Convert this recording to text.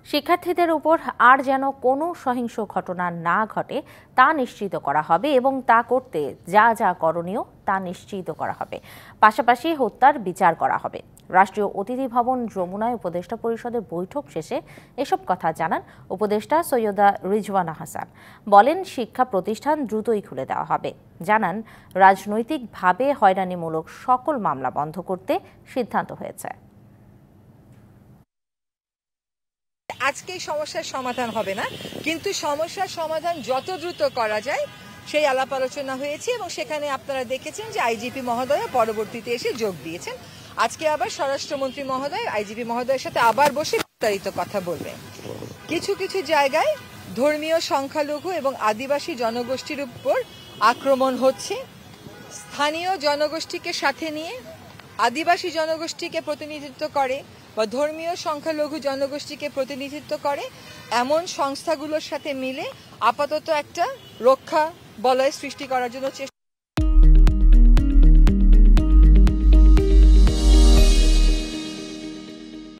শিক্ষার্থীদের উপর আর যেন কোনো সহিংস ঘটনা না ঘটে তা নিশ্চিত করা হবে এবং তা করতে যা যা করণীয় তা নিশ্চিত করা হবে। পাশাপাশি হত্যার বিচার করা হবে। রাষ্ট্রীয় অতিথি ভবন যমুনায় উপদেষ্টা পরিষদের বৈঠক শেষে এসব কথা জানান উপদেষ্টা সৈয়দা রিজওয়ানা হাসান। বলেন, শিক্ষা প্রতিষ্ঠান দ্রুতই খুলে দেওয়া হবে। জানান, রাজনৈতিকভাবে হয়রানিমূলক সকল মামলা বন্ধ করতে সিদ্ধান্ত হয়েছে। আজকে সমস্যার সমাধান হবে না, কিন্তু সমস্যার সমাধান যত দ্রুত করা যায় সেই আলাপ আলোচনা হয়েছে এবং সেখানে আপনারা দেখেছেন যে আইজিপি মহোদয় পরবর্তীতে এসে যোগ দিয়েছেন। আজকে আবার স্বরাষ্ট্রমন্ত্রী মহোদয় আইজিপি মহোদয়ের সাথে আবার বসে বিস্তারিত কথা বলবেন। কিছু কিছু জায়গায় ধর্মীয় সংখ্যালঘু এবং আদিবাসী জনগোষ্ঠীর উপর আক্রমণ হচ্ছে। স্থানীয় জনগোষ্ঠীকে সাথে নিয়ে আদিবাসী জনগোষ্ঠীকে প্রতিনিধিত্ব করে বা ধর্মীয় সংখ্যালঘু জনগোষ্ঠীকে প্রতিনিধিত্ব করে এমন সংস্থাগুলোর সাথে মিলে আপাতত একটা রক্ষা বলয় সৃষ্টি করার জন্য চেষ্টা